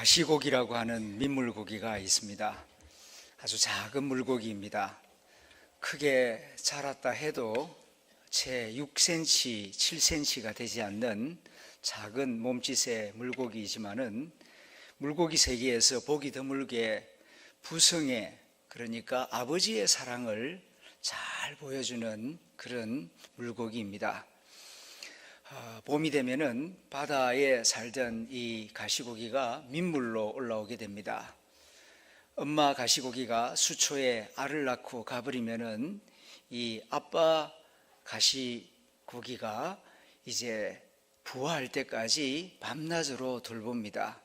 가시고기라고 하는 민물고기가 있습니다. 아주 작은 물고기입니다. 크게 자랐다 해도 채 6cm, 7cm가 되지 않는 작은 몸짓의 물고기이지만은 물고기 세계에서 보기 드물게 부성애, 그러니까 아버지의 사랑을 잘 보여주는 그런 물고기입니다. 봄이 되면은 바다에 살던 이 가시고기가 민물로 올라오게 됩니다. 엄마 가시고기가 수초에 알을 낳고 가버리면은 이 아빠 가시고기가 이제 부화할 때까지 밤낮으로 돌봅니다.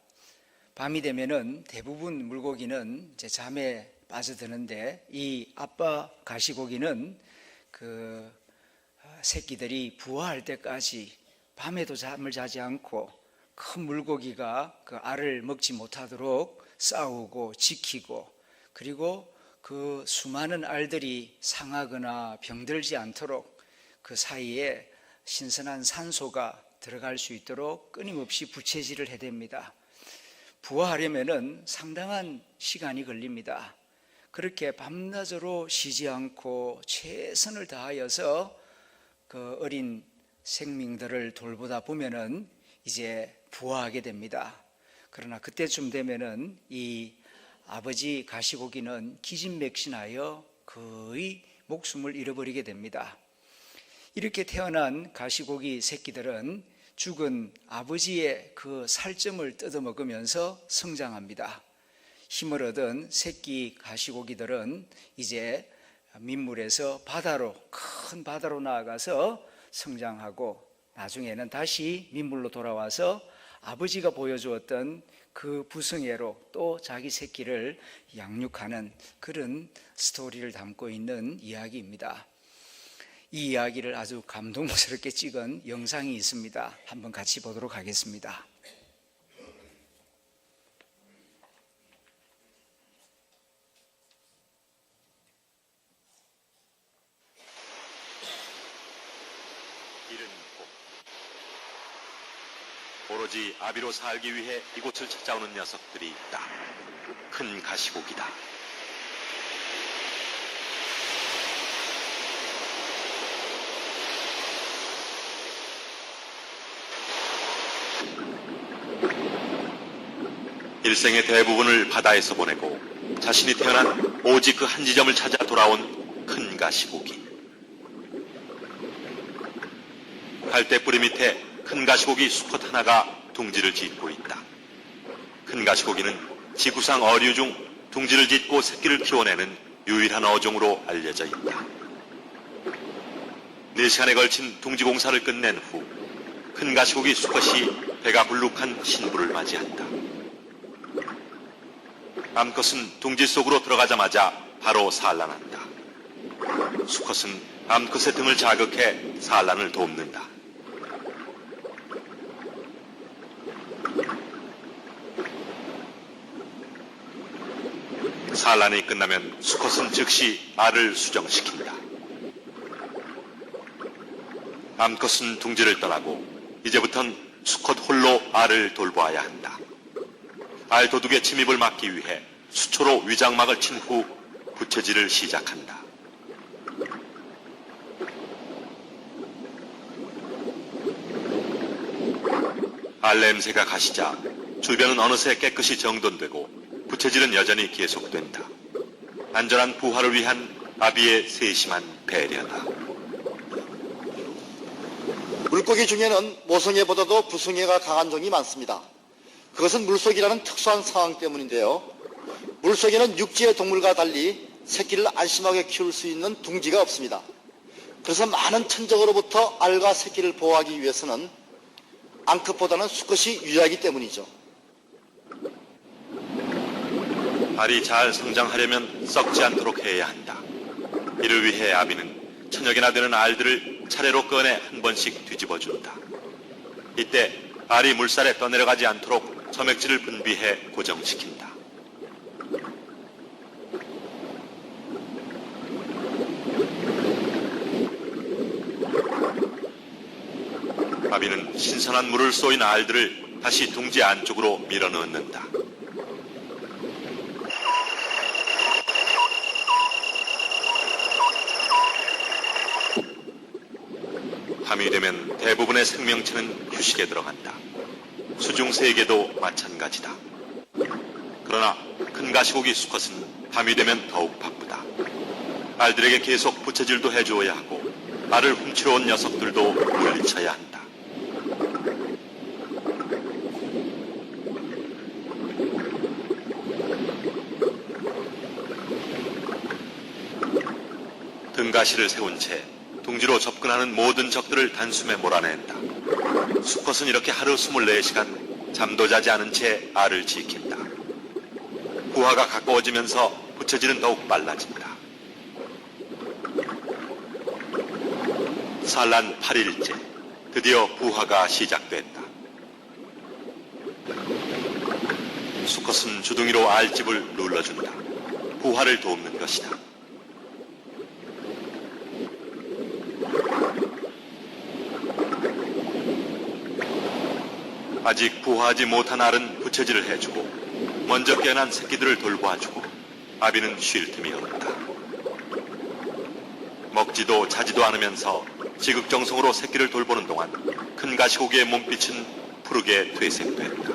밤이 되면은 대부분 물고기는 이제 잠에 빠져드는데 이 아빠 가시고기는 그 새끼들이 부화할 때까지 밤에도 잠을 자지 않고 큰 물고기가 그 알을 먹지 못하도록 싸우고 지키고, 그리고 그 수많은 알들이 상하거나 병들지 않도록 그 사이에 신선한 산소가 들어갈 수 있도록 끊임없이 부채질을 해댑니다. 부화하려면은 상당한 시간이 걸립니다. 그렇게 밤낮으로 쉬지 않고 최선을 다하여서 그 어린 생명들을 돌보다 보면은 이제 부화하게 됩니다. 그러나 그때쯤 되면은 이 아버지 가시고기는 기진맥진하여 거의 목숨을 잃어버리게 됩니다. 이렇게 태어난 가시고기 새끼들은 죽은 아버지의 그 살점을 뜯어먹으면서 성장합니다. 힘을 얻은 새끼 가시고기들은 이제 민물에서 큰 바다로 나아가서 성장하고 나중에는 다시 민물로 돌아와서 아버지가 보여주었던 그 부성애로 또 자기 새끼를 양육하는 그런 스토리를 담고 있는 이야기입니다. 이 이야기를 아주 감동스럽게 찍은 영상이 있습니다. 한번 같이 보도록 하겠습니다. 이른 봄, 오로지 아비로 살기 위해 이곳을 찾아오는 녀석들이 있다. 큰 가시고기다. 일생의 대부분을 바다에서 보내고 자신이 태어난 오직 그 한 지점을 찾아 돌아온 큰 가시고기. 갈대뿌리 밑에 큰 가시고기 수컷 하나가 둥지를 짓고 있다. 큰 가시고기는 지구상 어류 중 둥지를 짓고 새끼를 키워내는 유일한 어종으로 알려져 있다. 4시간에 걸친 둥지 공사를 끝낸 후 큰 가시고기 수컷이 배가 불룩한 신부를 맞이한다. 암컷은 둥지 속으로 들어가자마자 바로 산란한다. 수컷은 암컷의 등을 자극해 산란을 돕는다. 산란이 끝나면 수컷은 즉시 알을 수정시킨다. 암컷은 둥지를 떠나고 이제부턴 수컷 홀로 알을 돌보아야 한다. 알 도둑의 침입을 막기 위해 수초로 위장막을 친 후 부채질을 시작한다. 알 냄새가 가시자 주변은 어느새 깨끗이 정돈되고 부채질은 여전히 계속된다. 안전한 부화를 위한 아비의 세심한 배려다. 물고기 중에는 모성애보다도 부성애가 강한 종이 많습니다. 그것은 물속이라는 특수한 상황 때문인데요. 물속에는 육지의 동물과 달리 새끼를 안심하게 키울 수 있는 둥지가 없습니다. 그래서 많은 천적으로부터 알과 새끼를 보호하기 위해서는 암컷보다는 수컷이 유리하기 때문이죠. 알이 잘 성장하려면 썩지 않도록 해야 한다. 이를 위해 아비는 천여 개나 되는 알들을 차례로 꺼내 한 번씩 뒤집어준다. 이때 알이 물살에 떠내려가지 않도록 점액질을 분비해 고정시킨다. 아비는 신선한 물을 쏘인 알들을 다시 둥지 안쪽으로 밀어넣는다. 밤이 되면 대부분의 생명체는 휴식에 들어간다. 수중새에게도 마찬가지다. 그러나 큰 가시고기 수컷은 밤이 되면 더욱 바쁘다. 알들에게 계속 부채질도 해주어야 하고 알을 훔치러 온 녀석들도 물리쳐야 한다. 등가시를 세운 채 둥지로 접근하는 모든 적들을 단숨에 몰아낸다. 수컷은 이렇게 하루 24시간 잠도 자지 않은 채 알을 지킨다. 부화가 가까워지면서 부채질은 더욱 빨라진다. 산란 8일째, 드디어 부화가 시작됐다. 수컷은 주둥이로 알집을 눌러준다. 부화를 돕는 것이다. 아직 부화하지 못한 알은 부채질을 해주고 먼저 깨어난 새끼들을 돌봐주고 아비는 쉴 틈이 없다. 먹지도 자지도 않으면서 지극정성으로 새끼를 돌보는 동안 큰 가시고기의 몸빛은 푸르게 퇴색됐다.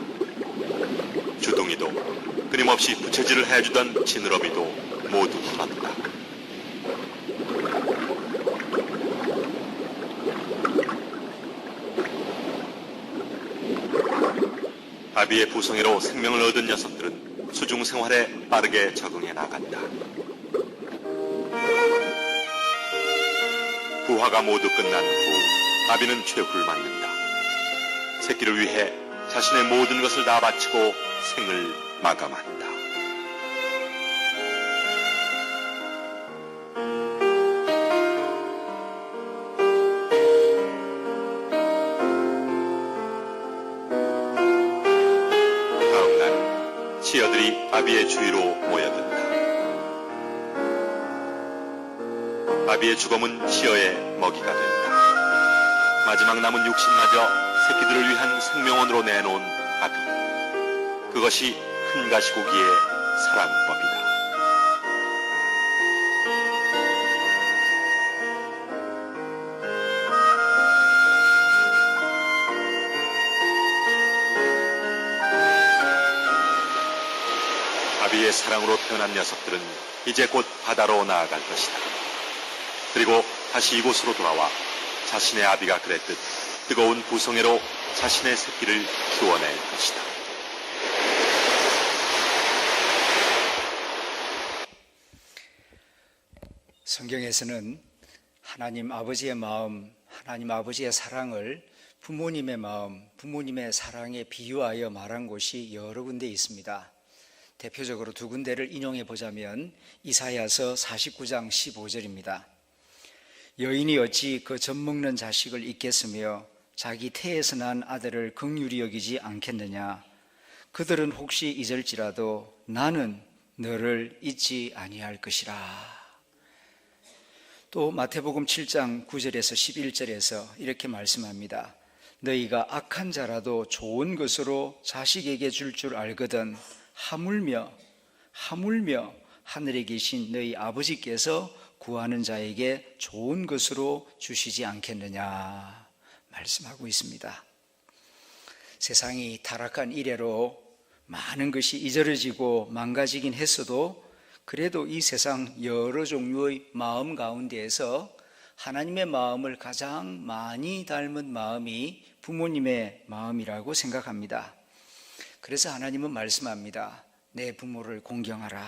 주둥이도 끊임없이 부채질을 해주던 지느러미도 모두 흘렀다. 아비의 부성애로 생명을 얻은 녀석들은 수중 생활에 빠르게 적응해 나간다. 부화가 모두 끝난 후 아비는 최후를 맞는다. 새끼를 위해 자신의 모든 것을 다 바치고 생을 마감한다. 다음 날 시어들이 아비의 주위로 모여든다. 아비의 죽음은 시어의 먹이가 된다. 마지막 남은 육신마저 새끼들을 위한 생명원으로 내놓은 아비. 그것이 큰 가시고기의 사랑법이다. 아비의 사랑으로 태어난 녀석들은 이제 곧 바다로 나아갈 것이다. 그리고 다시 이곳으로 돌아와 자신의 아비가 그랬듯 뜨거운 부성애로 자신의 새끼를 키워낼 것이다. 성경에서는 하나님 아버지의 마음, 하나님 아버지의 사랑을 부모님의 마음, 부모님의 사랑에 비유하여 말한 곳이 여러 군데 있습니다. 대표적으로 두 군데를 인용해 보자면 이사야서 49장 15절입니다. 여인이 어찌 그 젖먹는 자식을 잊겠으며 자기 태에서 난 아들을 긍휼히 여기지 않겠느냐. 그들은 혹시 잊을지라도 나는 너를 잊지 아니할 것이라. 또 마태복음 7장 9절에서 11절에서 이렇게 말씀합니다. 너희가 악한 자라도 좋은 것으로 자식에게 줄 줄 알거든 하물며 하늘에 계신 너희 아버지께서 구하는 자에게 좋은 것으로 주시지 않겠느냐 말씀하고 있습니다. 세상이 타락한 이래로 많은 것이 잊어지고 망가지긴 했어도 그래도 이 세상 여러 종류의 마음 가운데에서 하나님의 마음을 가장 많이 닮은 마음이 부모님의 마음이라고 생각합니다. 그래서 하나님은 말씀합니다. 내 부모를 공경하라.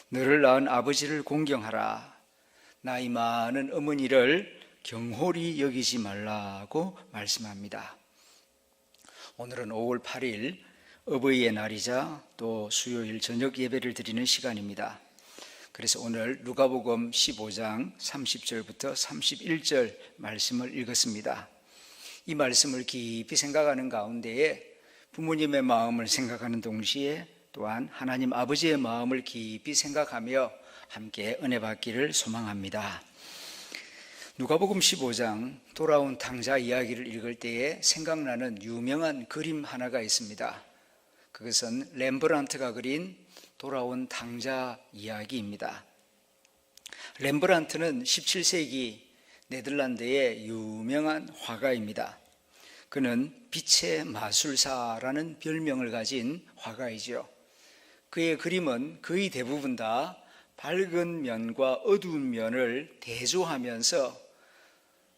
너를 낳은 아버지를 공경하라. 나이 많은 어머니를 경홀히 여기지 말라고 말씀합니다. 오늘은 5월 8일 어버이의 날이자 또 수요일 저녁 예배를 드리는 시간입니다. 그래서 오늘 누가복음 15장 30절부터 31절 말씀을 읽었습니다. 이 말씀을 깊이 생각하는 가운데에 부모님의 마음을 생각하는 동시에 또한 하나님 아버지의 마음을 깊이 생각하며 함께 은혜 받기를 소망합니다. 누가복음 15장 돌아온 탕자 이야기를 읽을 때에 생각나는 유명한 그림 하나가 있습니다. 그것은 렘브란트가 그린 돌아온 탕자 이야기입니다. 렘브란트는 17세기 네덜란드의 유명한 화가입니다. 그는 빛의 마술사라는 별명을 가진 화가이죠. 그의 그림은 거의 대부분 다 밝은 면과 어두운 면을 대조하면서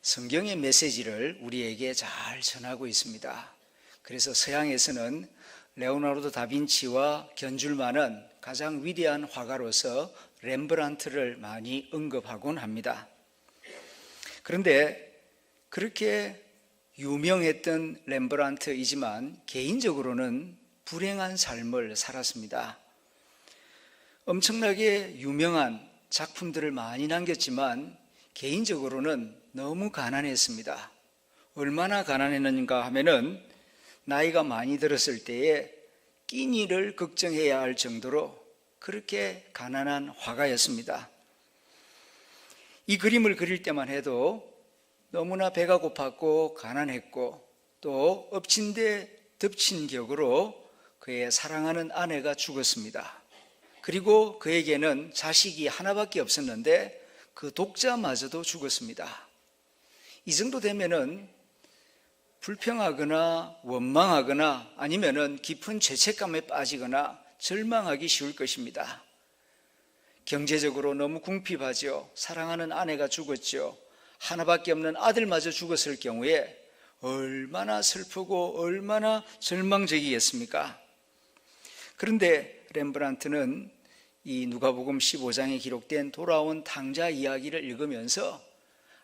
성경의 메시지를 우리에게 잘 전하고 있습니다. 그래서 서양에서는 레오나르도 다빈치와 견줄만은 가장 위대한 화가로서 렘브란트를 많이 언급하곤 합니다. 그런데 그렇게 유명했던 렘브란트이지만 개인적으로는 불행한 삶을 살았습니다. 엄청나게 유명한 작품들을 많이 남겼지만 개인적으로는 너무 가난했습니다. 얼마나 가난했는가 하면은 나이가 많이 들었을 때에 끼니를 걱정해야 할 정도로 그렇게 가난한 화가였습니다. 이 그림을 그릴 때만 해도 너무나 배가 고팠고 가난했고 또 엎친 데 덮친 격으로 그의 사랑하는 아내가 죽었습니다. 그리고 그에게는 자식이 하나밖에 없었는데 그 독자마저도 죽었습니다. 이 정도 되면은 불평하거나 원망하거나 아니면은 깊은 죄책감에 빠지거나 절망하기 쉬울 것입니다. 경제적으로 너무 궁핍하죠. 사랑하는 아내가 죽었죠. 하나밖에 없는 아들마저 죽었을 경우에 얼마나 슬프고 얼마나 절망적이겠습니까? 그런데 렘브란트는 이 누가복음 15장에 기록된 돌아온 탕자 이야기를 읽으면서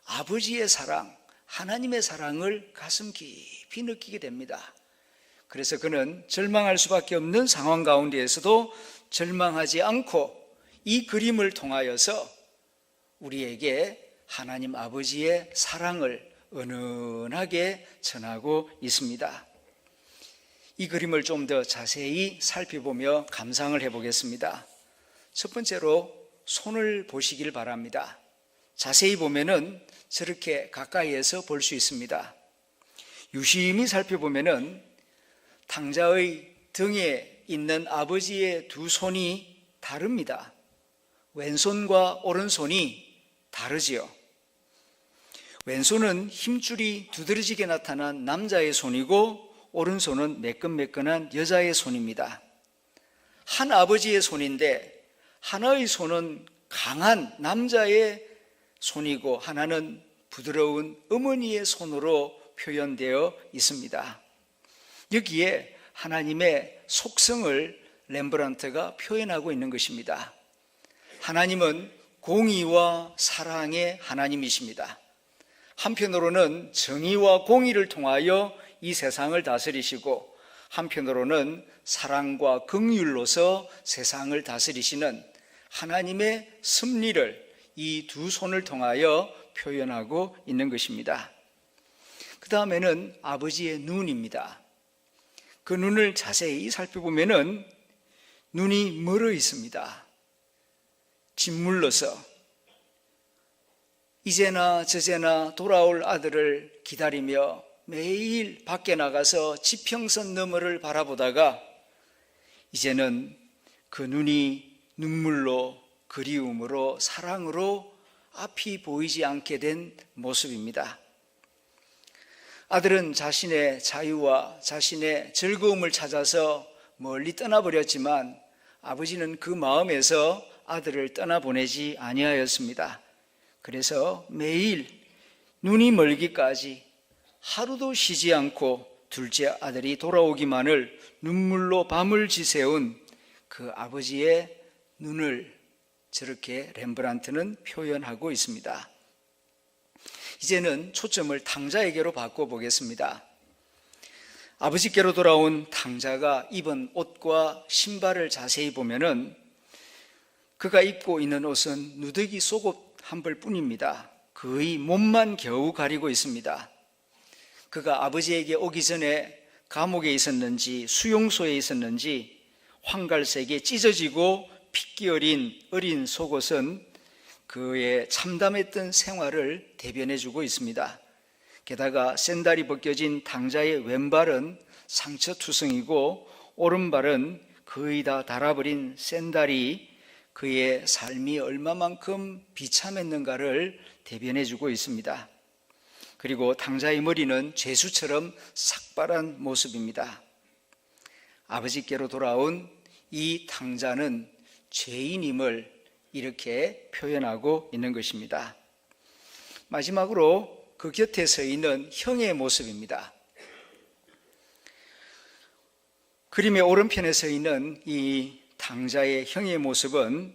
아버지의 사랑, 하나님의 사랑을 가슴 깊이 느끼게 됩니다. 그래서 그는 절망할 수밖에 없는 상황 가운데에서도 절망하지 않고 이 그림을 통하여서 우리에게 하나님 아버지의 사랑을 은은하게 전하고 있습니다. 이 그림을 좀 더 자세히 살펴보며 감상을 해보겠습니다. 첫 번째로 손을 보시길 바랍니다. 자세히 보면은 저렇게 가까이에서 볼 수 있습니다. 유심히 살펴보면은 탕자의 등에 있는 아버지의 두 손이 다릅니다. 왼손과 오른손이 다르지요. 왼손은 힘줄이 두드러지게 나타난 남자의 손이고 오른손은 매끈매끈한 여자의 손입니다. 한 아버지의 손인데 하나의 손은 강한 남자의 손이고 하나는 부드러운 어머니의 손으로 표현되어 있습니다. 여기에 하나님의 속성을 렘브란트가 표현하고 있는 것입니다. 하나님은 공의와 사랑의 하나님이십니다. 한편으로는 정의와 공의를 통하여 이 세상을 다스리시고 한편으로는 사랑과 긍휼로서 세상을 다스리시는 하나님의 섭리를 이 두 손을 통하여 표현하고 있는 것입니다. 그 다음에는 아버지의 눈입니다. 그 눈을 자세히 살펴보면은 눈이 멀어 있습니다. 짓물러서 이제나 저제나 돌아올 아들을 기다리며 매일 밖에 나가서 지평선 너머를 바라보다가 이제는 그 눈이 눈물로 그리움으로 사랑으로 앞이 보이지 않게 된 모습입니다. 아들은 자신의 자유와 자신의 즐거움을 찾아서 멀리 떠나버렸지만 아버지는 그 마음에서 아들을 떠나보내지 아니하였습니다. 그래서 매일 눈이 멀기까지 하루도 쉬지 않고 둘째 아들이 돌아오기만을 눈물로 밤을 지새운 그 아버지의 눈을 저렇게 렘브란트는 표현하고 있습니다. 이제는 초점을 탕자에게로 바꿔보겠습니다. 아버지께로 돌아온 탕자가 입은 옷과 신발을 자세히 보면은 그가 입고 있는 옷은 누더기 속옷 한 벌뿐입니다. 거의 몸만 겨우 가리고 있습니다. 그가 아버지에게 오기 전에 감옥에 있었는지 수용소에 있었는지 황갈색에 찢어지고 핏기 어린 속옷은 그의 참담했던 생활을 대변해주고 있습니다. 게다가 샌달이 벗겨진 탕자의 왼발은 상처투성이고 오른발은 거의 다 닳아버린 샌달이 그의 삶이 얼마만큼 비참했는가를 대변해 주고 있습니다. 그리고 탕자의 머리는 죄수처럼 삭발한 모습입니다. 아버지께로 돌아온 이 탕자는 죄인임을 이렇게 표현하고 있는 것입니다. 마지막으로 그 곁에 서 있는 형의 모습입니다. 그림의 오른편에 서 있는 이 탕자의 형의 모습은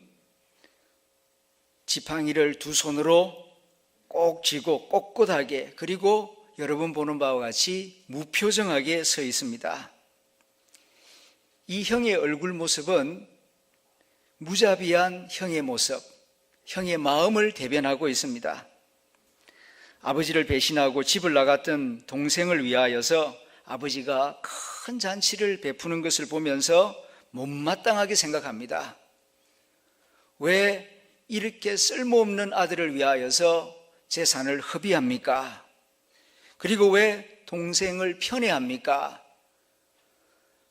지팡이를 두 손으로 꼭 쥐고 꼿꼿하게, 그리고 여러분 보는 바와 같이 무표정하게 서 있습니다. 이 형의 얼굴 모습은 무자비한 형의 모습, 형의 마음을 대변하고 있습니다. 아버지를 배신하고 집을 나갔던 동생을 위하여서 아버지가 큰 잔치를 베푸는 것을 보면서 못마땅하게 생각합니다. 왜 이렇게 쓸모없는 아들을 위하여서 재산을 허비합니까? 그리고 왜 동생을 편애합니까?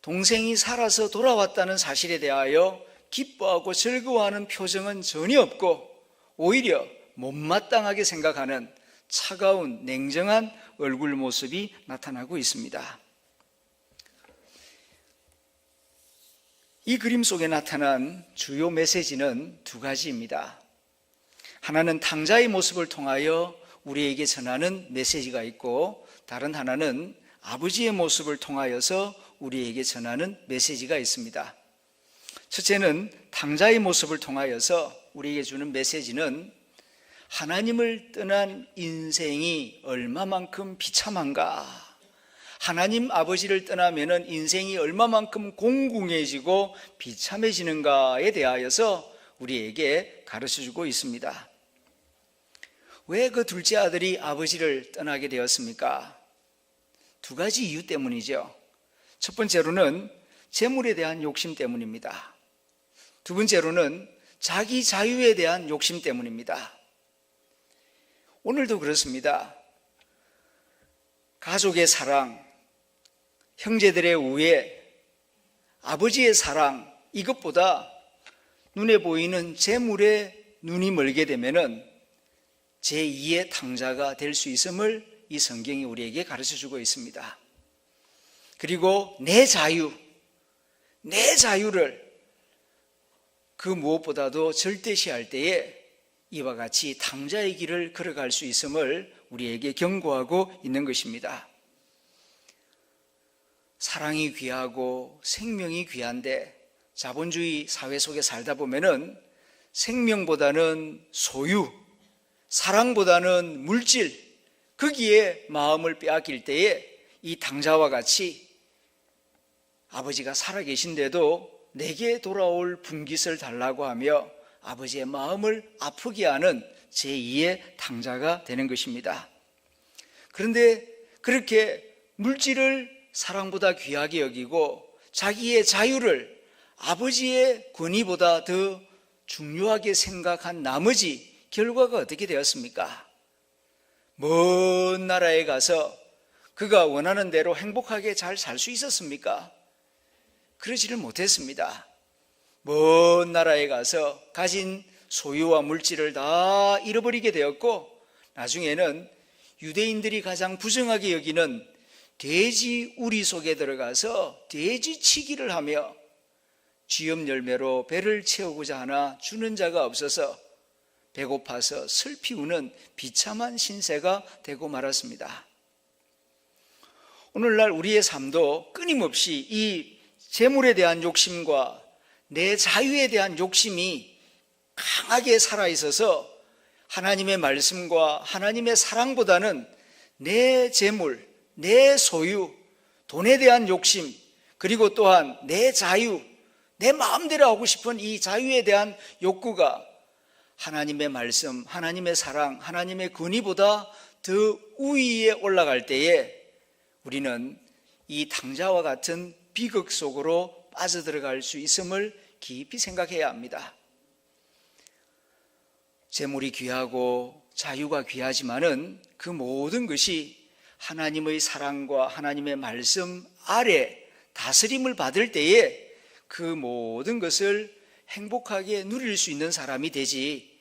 동생이 살아서 돌아왔다는 사실에 대하여 기뻐하고 즐거워하는 표정은 전혀 없고 오히려 못마땅하게 생각하는 차가운 냉정한 얼굴 모습이 나타나고 있습니다. 이 그림 속에 나타난 주요 메시지는 두 가지입니다. 하나는 탕자의 모습을 통하여 우리에게 전하는 메시지가 있고, 다른 하나는 아버지의 모습을 통하여서 우리에게 전하는 메시지가 있습니다. 첫째는 탕자의 모습을 통하여서 우리에게 주는 메시지는 하나님을 떠난 인생이 얼마만큼 비참한가, 하나님 아버지를 떠나면 인생이 얼마만큼 공공해지고 비참해지는가에 대하여서 우리에게 가르쳐주고 있습니다. 왜 그 둘째 아들이 아버지를 떠나게 되었습니까? 두 가지 이유 때문이죠. 첫 번째로는 재물에 대한 욕심 때문입니다. 두 번째로는 자기 자유에 대한 욕심 때문입니다. 오늘도 그렇습니다. 가족의 사랑, 형제들의 우애, 아버지의 사랑, 이것보다 눈에 보이는 재물에 눈이 멀게 되면은 제2의 탕자가 될 수 있음을 이 성경이 우리에게 가르쳐주고 있습니다. 그리고 내 자유를 그 무엇보다도 절대시할 때에 이와 같이 탕자의 길을 걸어갈 수 있음을 우리에게 경고하고 있는 것입니다. 사랑이 귀하고 생명이 귀한데 자본주의 사회 속에 살다 보면은 생명보다는 소유, 사랑보다는 물질, 거기에 마음을 빼앗길 때에 이 탕자와 같이 아버지가 살아계신데도 내게 돌아올 분깃을 달라고 하며 아버지의 마음을 아프게 하는 제2의 탕자가 되는 것입니다. 그런데 그렇게 물질을 사랑보다 귀하게 여기고 자기의 자유를 아버지의 권위보다 더 중요하게 생각한 나머지 결과가 어떻게 되었습니까? 먼 나라에 가서 그가 원하는 대로 행복하게 잘 살 수 있었습니까? 그러지를 못했습니다. 먼 나라에 가서 가진 소유와 물질을 다 잃어버리게 되었고, 나중에는 유대인들이 가장 부정하게 여기는 돼지 우리 속에 들어가서 돼지치기를 하며 쥐염 열매로 배를 채우고자 하나 주는 자가 없어서 배고파서 슬피 우는 비참한 신세가 되고 말았습니다. 오늘날 우리의 삶도 끊임없이 이 재물에 대한 욕심과 내 자유에 대한 욕심이 강하게 살아있어서 하나님의 말씀과 하나님의 사랑보다는 내 재물, 내 소유, 돈에 대한 욕심, 그리고 또한 내 자유, 내 마음대로 하고 싶은 이 자유에 대한 욕구가 하나님의 말씀, 하나님의 사랑, 하나님의 권위보다 더 우위에 올라갈 때에 우리는 이 탕자와 같은 비극 속으로 빠져들어갈 수 있음을 깊이 생각해야 합니다. 재물이 귀하고 자유가 귀하지만은 그 모든 것이 하나님의 사랑과 하나님의 말씀 아래 다스림을 받을 때에 그 모든 것을 행복하게 누릴 수 있는 사람이 되지,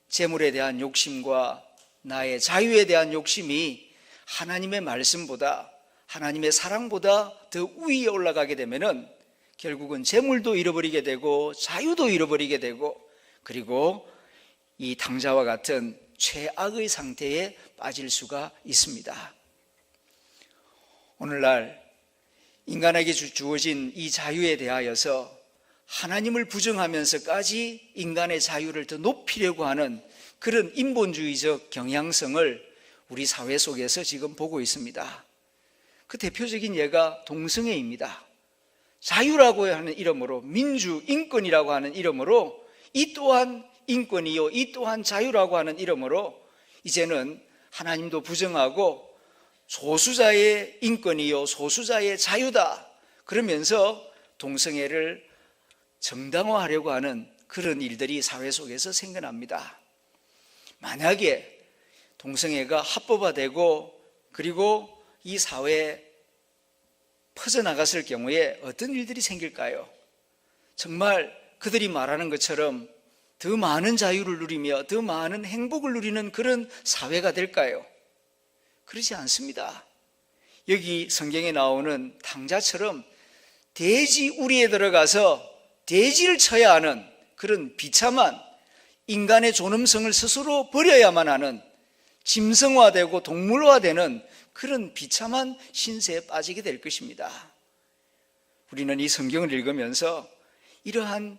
재물에 대한 욕심과 나의 자유에 대한 욕심이 하나님의 말씀보다, 하나님의 사랑보다 더 위에 올라가게 되면은 결국은 재물도 잃어버리게 되고 자유도 잃어버리게 되고, 그리고 이 당자와 같은 최악의 상태에 빠질 수가 있습니다. 오늘날 인간에게 주어진 이 자유에 대하여서 하나님을 부정하면서까지 인간의 자유를 더 높이려고 하는 그런 인본주의적 경향성을 우리 사회 속에서 지금 보고 있습니다. 그 대표적인 예가 동성애입니다. 자유라고 하는 이름으로, 민주, 인권이라고 하는 이름으로, 이 또한 인권이요, 이 또한 자유라고 하는 이름으로 이제는 하나님도 부정하고 소수자의 인권이요, 소수자의 자유다 그러면서 동성애를 정당화하려고 하는 그런 일들이 사회 속에서 생겨납니다. 만약에 동성애가 합법화되고 그리고 이 사회에 퍼져나갔을 경우에 어떤 일들이 생길까요? 정말 그들이 말하는 것처럼 더 많은 자유를 누리며 더 많은 행복을 누리는 그런 사회가 될까요? 그렇지 않습니다. 여기 성경에 나오는 탕자처럼 돼지 우리에 들어가서 돼지를 쳐야 하는 그런 비참한 인간의 존엄성을 스스로 버려야만 하는 짐승화되고 동물화되는 그런 비참한 신세에 빠지게 될 것입니다. 우리는 이 성경을 읽으면서 이러한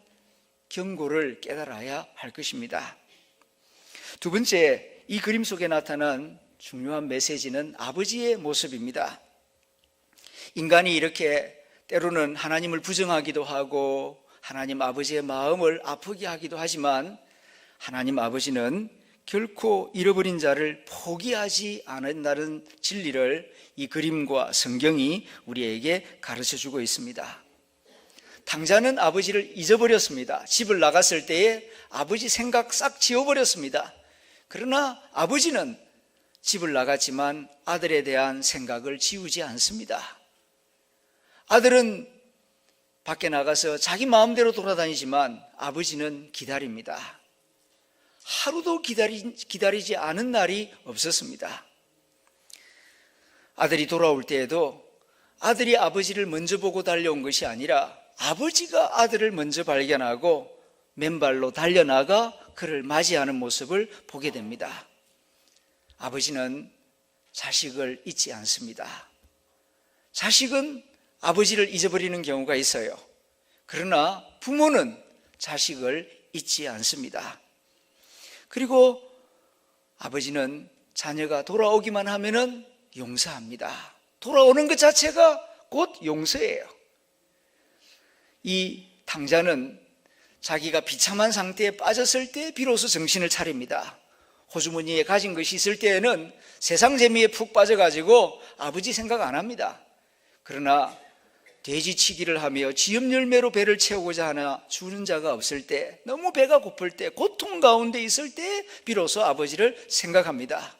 경고를 깨달아야 할 것입니다. 두 번째, 이 그림 속에 나타난 중요한 메시지는 아버지의 모습입니다. 인간이 이렇게 때로는 하나님을 부정하기도 하고 하나님 아버지의 마음을 아프게 하기도 하지만 하나님 아버지는 결코 잃어버린 자를 포기하지 않는다는 진리를 이 그림과 성경이 우리에게 가르쳐주고 있습니다. 당자는 아버지를 잊어버렸습니다. 집을 나갔을 때에 아버지 생각 싹 지워버렸습니다. 그러나 아버지는 집을 나갔지만 아들에 대한 생각을 지우지 않습니다. 아들은 밖에 나가서 자기 마음대로 돌아다니지만 아버지는 기다립니다. 하루도 기다리지 않은 날이 없었습니다. 아들이 돌아올 때에도 아들이 아버지를 먼저 보고 달려온 것이 아니라 아버지가 아들을 먼저 발견하고 맨발로 달려나가 그를 맞이하는 모습을 보게 됩니다. 아버지는 자식을 잊지 않습니다. 자식은 아버지를 잊어버리는 경우가 있어요. 그러나 부모는 자식을 잊지 않습니다. 그리고 아버지는 자녀가 돌아오기만 하면은 용서합니다. 돌아오는 것 자체가 곧 용서예요. 이 당자는 자기가 비참한 상태에 빠졌을 때 비로소 정신을 차립니다. 호주머니에 가진 것이 있을 때에는 세상 재미에 푹 빠져가지고 아버지 생각 안 합니다. 그러나 돼지치기를 하며 지엽열매로 배를 채우고자 하나 주는 자가 없을 때, 너무 배가 고플 때, 고통 가운데 있을 때 비로소 아버지를 생각합니다.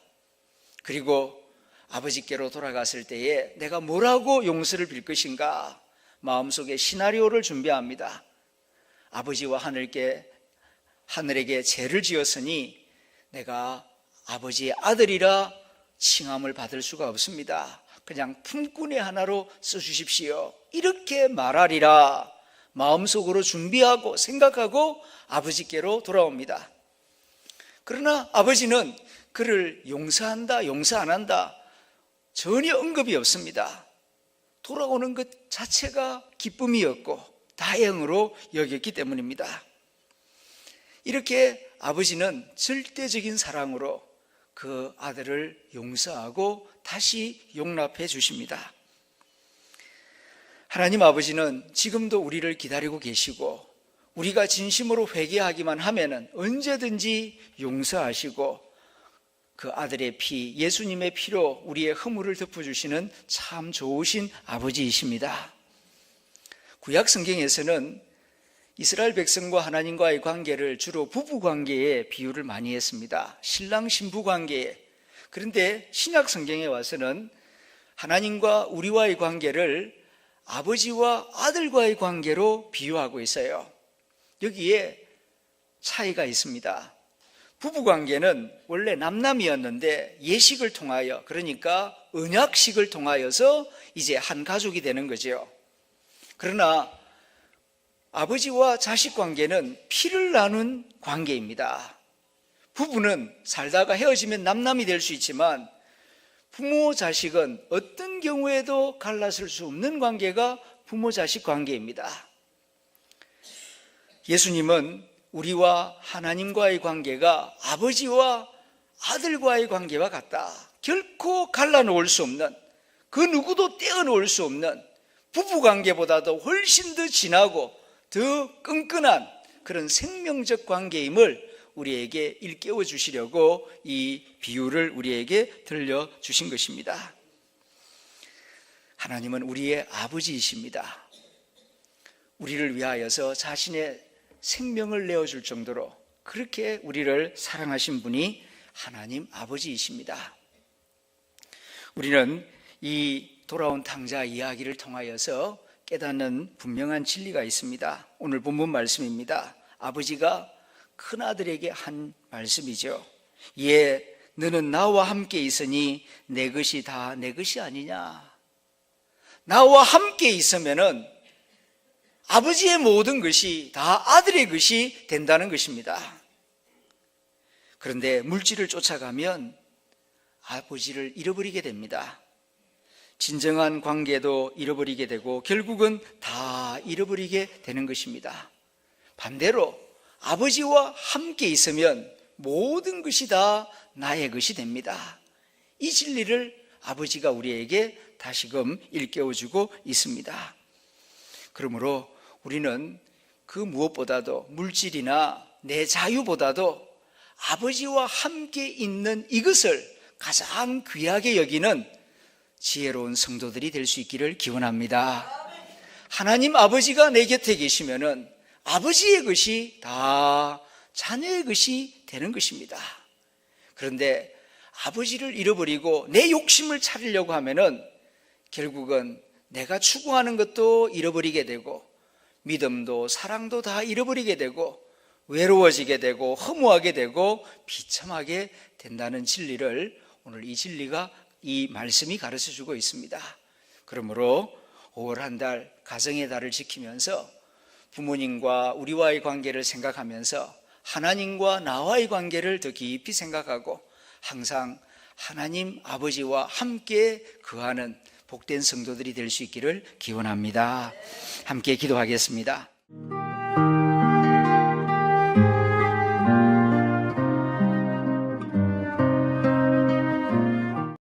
그리고 아버지께로 돌아갔을 때에 내가 뭐라고 용서를 빌 것인가 마음속에 시나리오를 준비합니다. 아버지와 하늘에게 죄를 지었으니 내가 아버지의 아들이라 칭함을 받을 수가 없습니다. 그냥 품꾼의 하나로 써주십시오. 이렇게 말하리라 마음속으로 준비하고 생각하고 아버지께로 돌아옵니다. 그러나 아버지는 그를 용서한다, 용서 안 한다 전혀 언급이 없습니다. 돌아오는 것 자체가 기쁨이었고 다행으로 여겼기 때문입니다. 이렇게 아버지는 절대적인 사랑으로 그 아들을 용서하고 다시 용납해 주십니다. 하나님 아버지는 지금도 우리를 기다리고 계시고 우리가 진심으로 회개하기만 하면은 언제든지 용서하시고 그 아들의 피, 예수님의 피로 우리의 허물을 덮어주시는 참 좋으신 아버지이십니다. 구약 성경에서는 이스라엘 백성과 하나님과의 관계를 주로 부부 관계에 비유를 많이 했습니다. 신랑 신부 관계에. 그런데 신약 성경에 와서는 하나님과 우리와의 관계를 아버지와 아들과의 관계로 비유하고 있어요. 여기에 차이가 있습니다. 부부관계는 원래 남남이었는데 예식을 통하여, 그러니까 언약식을 통하여서 이제 한 가족이 되는 거죠. 그러나 아버지와 자식 관계는 피를 나눈 관계입니다. 부부는 살다가 헤어지면 남남이 될 수 있지만 부모 자식은 어떤 경우에도 갈라설 수 없는 관계가 부모 자식 관계입니다. 예수님은 우리와 하나님과의 관계가 아버지와 아들과의 관계와 같다. 결코 갈라놓을 수 없는, 그 누구도 떼어놓을 수 없는 부부관계보다도 훨씬 더 진하고 더 끈끈한 그런 생명적 관계임을 우리에게 일깨워 주시려고 이 비유를 우리에게 들려주신 것입니다. 하나님은 우리의 아버지이십니다. 우리를 위하여서 자신의 생명을 내어줄 정도로 그렇게 우리를 사랑하신 분이 하나님 아버지이십니다. 우리는 이 돌아온 탕자 이야기를 통하여서 깨닫는 분명한 진리가 있습니다. 오늘 본문 말씀입니다. 아버지가 큰아들에게 한 말씀이죠. 예, 너는 나와 함께 있으니 내 것이 다 내 것이 아니냐. 나와 함께 있으면은 아버지의 모든 것이 다 아들의 것이 된다는 것입니다. 그런데 물질을 쫓아가면 아버지를 잃어버리게 됩니다. 진정한 관계도 잃어버리게 되고 결국은 다 잃어버리게 되는 것입니다. 반대로 아버지와 함께 있으면 모든 것이 다 나의 것이 됩니다. 이 진리를 아버지가 우리에게 다시금 일깨워주고 있습니다. 그러므로 우리는 그 무엇보다도 물질이나 내 자유보다도 아버지와 함께 있는 이것을 가장 귀하게 여기는 지혜로운 성도들이 될 수 있기를 기원합니다. 하나님 아버지가 내 곁에 계시면은 아버지의 것이 다 자녀의 것이 되는 것입니다. 그런데 아버지를 잃어버리고 내 욕심을 차리려고 하면은 결국은 내가 추구하는 것도 잃어버리게 되고 믿음도 사랑도 다 잃어버리게 되고 외로워지게 되고 허무하게 되고 비참하게 된다는 진리를 오늘 이 말씀이 가르쳐주고 있습니다. 그러므로 5월 한 달 가정의 달을 지키면서 부모님과 우리와의 관계를 생각하면서 하나님과 나와의 관계를 더 깊이 생각하고 항상 하나님 아버지와 함께 거하는 복된 성도들이 될 수 있기를 기원합니다. 함께 기도하겠습니다.